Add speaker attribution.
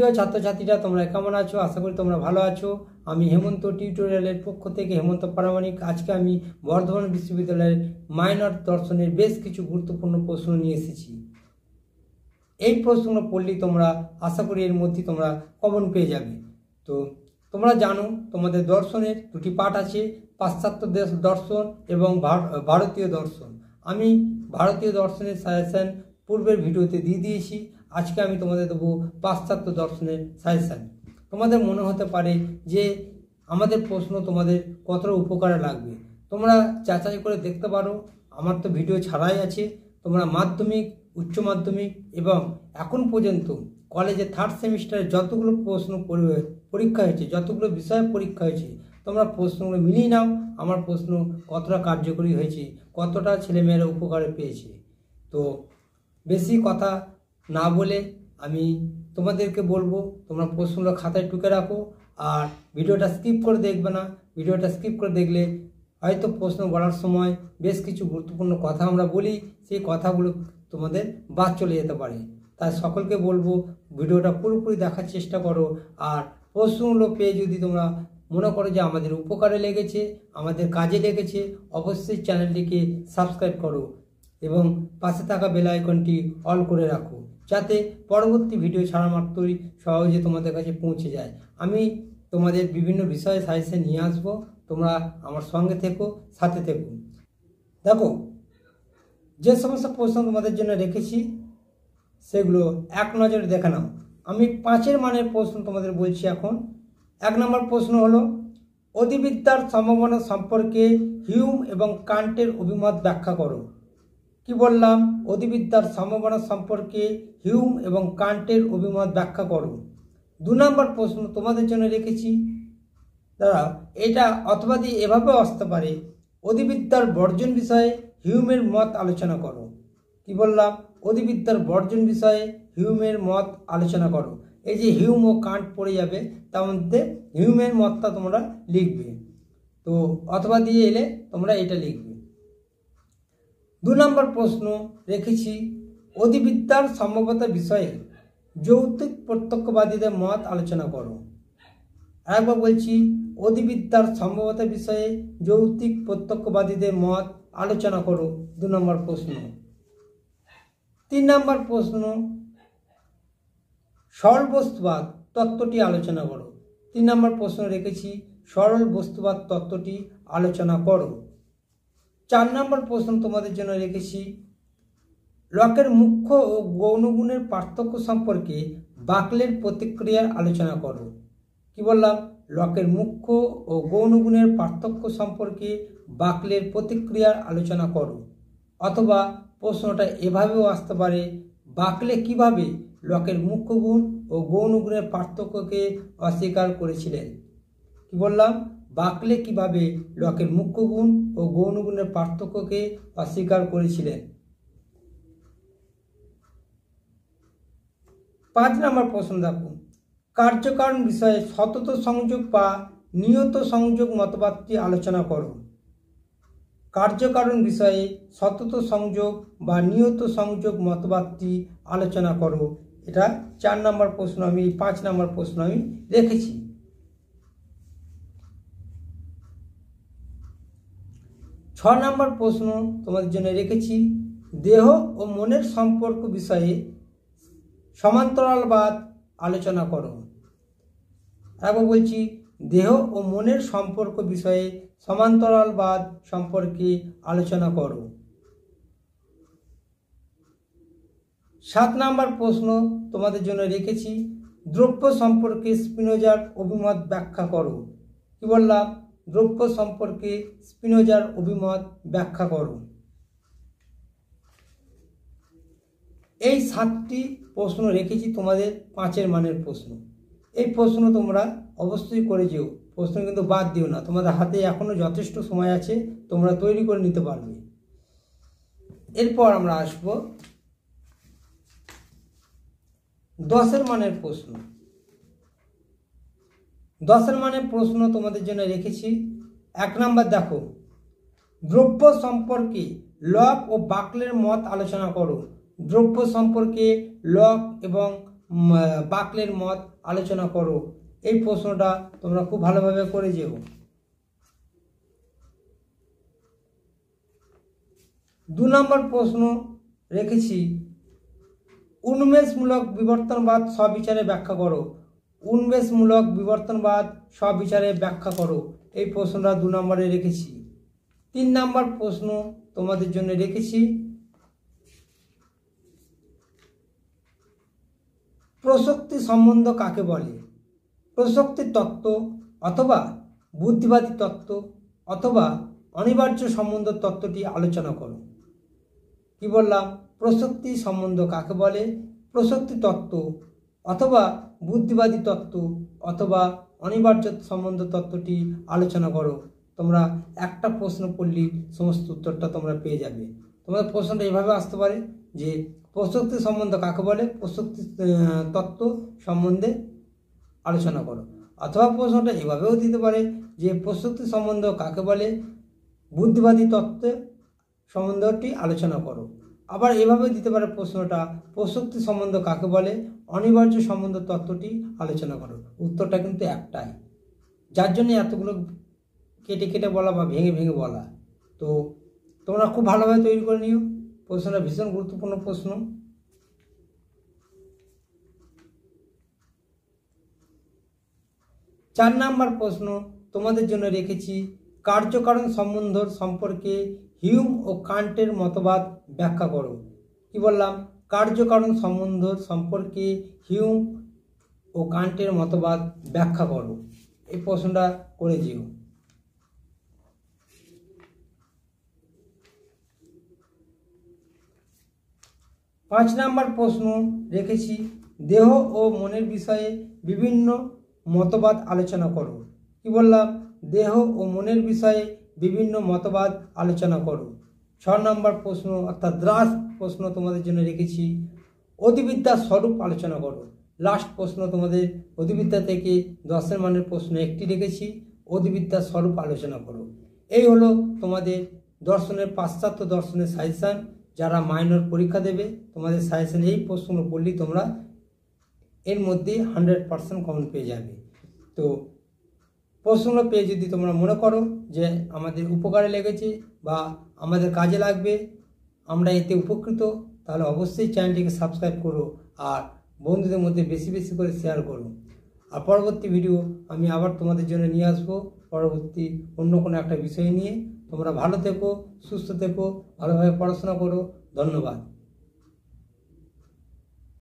Speaker 1: প্রিয় ছাত্রছাত্রীরা, তোমরা কেমন আছো? আশা করি তোমরা ভালো আছো। আমি হেমন্ত টিউটোরিয়ালের পক্ষ থেকে হেমন্ত প্রামাণিক। আজকে আমি বর্ধমান বিশ্ববিদ্যালয়ের মাইনর দর্শনের বেশ কিছু গুরুত্বপূর্ণ প্রশ্ন নিয়ে এসেছি। এই প্রশ্নগুলো পড়লেই তোমরা আশা করি এর মধ্যে তোমরা কমন পেয়ে যাবে। তো তোমরা জানো তোমাদের দর্শনের দুটি পাঠ আছে, পাশ্চাত্য দর্শন এবং ভারতীয় দর্শন। আমি ভারতীয় দর্শনের সাজেশন পূর্বের ভিডিওতে দিয়ে দিয়েছি। আজকে আমি তোমাদের দেবো পাশ্চাত্য দর্শনের সাজেশন। তোমাদের মনে হতে পারে যে আমাদের প্রশ্ন তোমাদের কতটা উপকারে লাগবে। তোমরা যাচাই করে দেখতে পারো, আমার তো ভিডিও ছাড়াই আছে। তোমরা মাধ্যমিক, উচ্চ মাধ্যমিক এবং এখন পর্যন্ত কলেজে থার্ড সেমিস্টারে যতগুলো প্রশ্ন পরীক্ষা হয়েছে, যতগুলো বিষয় পরীক্ষা হয়েছে, তোমরা প্রশ্নগুলো মিলিয়ে নাও আমার প্রশ্ন কতটা কার্যকরী হয়েছে, কতটা ছেলেমেয়েরা উপকারে পেয়েছে। তো বেশি কথা না বলে আমি তোমাদেরকে বলবো, তোমরা প্রশ্নগুলো খাতায় টুকে রাখো আর ভিডিওটা স্কিপ করে দেখবে না। ভিডিওটা স্কিপ করে দেখলে হয়তো প্রশ্ন বলার সময় বেশ কিছু গুরুত্বপূর্ণ কথা আমরা বলি, সেই কথাগুলো তোমাদের বাদ চলে যেতে পারে। তাই সকলকে বলবো ভিডিওটা পুরোপুরি দেখার চেষ্টা করো। আর প্রশ্নগুলো পেয়ে যদি তোমরা মনে করো যে আমাদের উপকারে লেগেছে, আমাদের কাজে লেগেছে, অবশ্যই চ্যানেলটিকে সাবস্ক্রাইব করো এবং পাশে থাকা বেল আইকনটি অল করে রাখো, যাতে পরবর্তী ভিডিও ছাড়া মাত্রই সহজে তোমাদের কাছে পৌঁছে যায়। আমি তোমাদের বিভিন্ন বিষয়ে সাজেশন নিয়ে আসবো, তোমরা আমার সঙ্গে থেকো, সাথে থেকো। দেখো, যে সমস্ত প্রশ্ন তোমাদের জন্য রেখেছি সেগুলো এক নজরে দেখে নাও। আমি 5 মানের প্রশ্ন তোমাদের বলছি এখন। 1 নম্বর প্রশ্ন হলো, অধিবিদ্যার সম্ভাবনা সম্পর্কে হিউম এবং কান্টের অভিমত ব্যাখ্যা করো। কি বললাম? অধিবিদ্যার সম্ভাবনা সম্পর্কে হিউম এবং কান্টের অভিমত ব্যাখ্যা করো। 2 নম্বর প্রশ্ন তোমাদের জন্য রেখেছি, দাঁড়াও, এটা অথবা দিয়ে এভাবেও আসতে পারে, অধিবিদ্যার বর্জন বিষয়ে হিউমের মত আলোচনা করো। কি বললাম? অধিবিদ্যার বর্জন বিষয়ে হিউমের মত আলোচনা করো। এই যে হিউম ও কান্ট পড়ে যাবে, তার মধ্যে হিউমের মতটা তোমরা লিখবে। তো অথবা দিয়ে এলে তোমরা এটা লিখবে। 2 নম্বর প্রশ্ন রেখেছি, অধিবিদ্যার সম্ভাব্যতা বিষয়ে যৌক্তিক প্রত্যক্ষবাদীদের মত আলোচনা করো। আরেকবার বলছি, অধিবিদ্যার সম্ভাব্যতা বিষয়ে যৌক্তিক প্রত্যক্ষবাদীদের মত আলোচনা করো। 2 নম্বর প্রশ্ন। 3 নম্বর প্রশ্ন, সরল বস্তুবাদ তত্ত্বটি আলোচনা করো। 3 নম্বর প্রশ্ন রেখেছি, সরল বস্তুবাদ তত্ত্বটি আলোচনা করো। 4 নম্বর প্রশ্ন তোমাদের জন্য রেখেছি, লকের মুখ্য ও গৌণগুণের পার্থক্য সম্পর্কে বাকলের প্রতিক্রিয়ার আলোচনা করো। কি বললাম? লকের মুখ্য ও গৌণগুণের পার্থক্য সম্পর্কে বাকলের প্রতিক্রিয়ার আলোচনা করো। অথবা প্রশ্নটা এভাবেও আসতে পারে, বাকলে কিভাবে লকের মুখ্য গুণ ও গৌণগুণের পার্থক্যকে অস্বীকার করেছিলেন। কি বললাম? বাকলে কিভাবে লকের মুখ্য গুণ ও গৌণগুণের পার্থক্যকে অস্বীকার করেছিলেন। 5 নম্বর প্রশ্ন দেখো, কার্যকারণ বিষয়ে সতত সংযোগ বা নিয়ত সংযোগ মতবাদটি আলোচনা করো। কার্যকারণ বিষয়ে সতত সংযোগ বা নিয়ত সংযোগ মতবাদটি আলোচনা করো। এটা 4 নম্বর প্রশ্ন, আমি 5 নম্বর প্রশ্ন আমি রেখেছি। 6 নম্বর প্রশ্ন তোমাদের জন্য রেখেছি, দেহ ও মনের সম্পর্ক বিষয়ে সমান্তরালবাদ আলোচনা করো। একবার বলছি, দেহ ও মনের সম্পর্ক বিষয়ে সমান্তরালবাদ সম্পর্কে আলোচনা করো। 7 নম্বর প্রশ্ন তোমাদের জন্য রেখেছি, দ্রব্য সম্পর্কে স্পিনোজার অভিমত ব্যাখ্যা করো। কি বললাম? দ্রব্য সম্পর্কে স্পিনোজার অভিমত ব্যাখ্যা করো। এই 7টি প্রশ্ন রেখেছি তোমাদের 5 মানের প্রশ্ন। এই প্রশ্ন তোমরা অবশ্যই করে যেও, প্রশ্ন কিন্তু বাদ দিও না। তোমাদের হাতে এখনো যথেষ্ট সময় আছে, তোমরা তৈরি করে নিতে পারবে। এরপর আমরা আসব 10 মানের প্রশ্ন। 10 মানের প্রশ্ন তোমাদের জন্য রেখেছি। 1 নম্বর দেখো, দ্রব্য সম্পর্কে লক ও বাকলের মত আলোচনা করো। দ্রব্য সম্পর্কে লক এবং বাকলের মত আলোচনা করো। এই প্রশ্নটা তোমরা খুব ভালোভাবে করে যেও। 2 নম্বর প্রশ্ন রেখেছি, উন্মেষমূলক বিবর্তনবাদ সবিচারে ব্যাখ্যা করো। উন্মেষমূলক বিবর্তনবাদ সবিচারে ব্যাখ্যা করো। এই প্রশ্নটা 2 নম্বরে রেখেছি। 3 নম্বর প্রশ্ন তোমাদের জন্য রেখেছি, প্রসক্তি সম্বন্ধ কাকে বলে। প্রসক্তির তত্ত্ব অথবা বুদ্ধিবাদী তত্ত্ব অথবা অনিবার্য সম্বন্ধ তত্ত্বটি আলোচনা করো। কি বললাম? প্রসক্তি সম্বন্ধ কাকে বলে, প্রসক্তি তত্ত্ব অথবা বুদ্ধিবাদী তত্ত্ব অথবা অনিবার্য সম্বন্ধ তত্ত্বটি আলোচনা করো। তোমরা একটা প্রশ্ন পড়লেই সমস্ত উত্তরটা তোমরা পেয়ে যাবে। তোমাদের প্রশ্নটা এইভাবে আসতে পারে যে প্রসক্তি সম্বন্ধ কাকে বলে, প্রসক্তি তত্ত্ব সম্বন্ধে আলোচনা করো। অথবা প্রশ্নটা এভাবেও দিতে পারে যে প্রসক্তি সম্বন্ধ কাকে বলে, বুদ্ধিবাদী তত্ত্বের সম্বন্ধটি আলোচনা করো। আবার এভাবে দিতে পারে প্রশ্নটা, প্রসক্তি সম্বন্ধ কাকে বলে, অনিবার্য সম্বন্ধ তত্ত্বটি আলোচনা করো। উত্তরটা কিন্তু একটাই, যার জন্য এতগুলো কেটে কেটে বলা বা ভেঙে ভেঙে বলা। তো তোমরা খুব ভালোভাবে তৈরি করে নিও। প্রশ্নটা ভীষণ গুরুত্বপূর্ণ প্রশ্ন। 4 নম্বর প্রশ্ন তোমাদের জন্য রেখেছি, কার্যকারণ সম্বন্ধ সম্পর্কে হিউম ও কান্টের মতবাদ ব্যাখ্যা করো। কি বললাম? কার্যকারণ সম্বন্ধ সম্পর্কে হিউম ও কান্টের মতবাদ ব্যাখ্যা করো। এই প্রশ্নটা করে যেও। 5 নম্বর প্রশ্ন রেখেছি, দেহ ও মনের বিষয়ে বিভিন্ন মতবাদ আলোচনা করো। কি বললাম? দেহ ও মনের বিষয়ে বিভিন্ন মতবাদ আলোচনা করো। 6 নম্বর প্রশ্ন অর্থাৎ দ্রাস প্রশ্ন তোমাদের জন্য রেখেছি, অধিবিদ্যার স্বরূপ আলোচনা করো। লাস্ট প্রশ্ন তোমাদের অধিবিদ্যা থেকে 10 মানের প্রশ্ন একটি রেখেছি, অধিবিদ্যার স্বরূপ আলোচনা করো। এই হলো তোমাদের দর্শনের, পাশ্চাত্য দর্শনের সাজেশান। যারা মাইনর পরীক্ষা দেবে তোমাদের সাজেশান এই প্রশ্নগুলো পড়লেই তোমরা এর মধ্যে 100% কমন পেয়ে যাবে। তো প্রশ্নগুলো পেয়ে যদি তোমরা মনে করো যে আমাদের উপকারে লেগেছে বা আমাদের কাজে লাগবে, আমরা এতে উপকৃত, তাহলে অবশ্যই চ্যানেলটিকে সাবস্ক্রাইব করো আর বন্ধুদের মধ্যে বেশি বেশি করে শেয়ার করো। আর পরবর্তী ভিডিও আমি আবার তোমাদের জন্য নিয়ে আসবো পরবর্তী অন্য কোনো একটা বিষয় নিয়ে। তোমরা ভালো থেকো, সুস্থ থেকো, ভালোভাবে পড়াশোনা করো। ধন্যবাদ।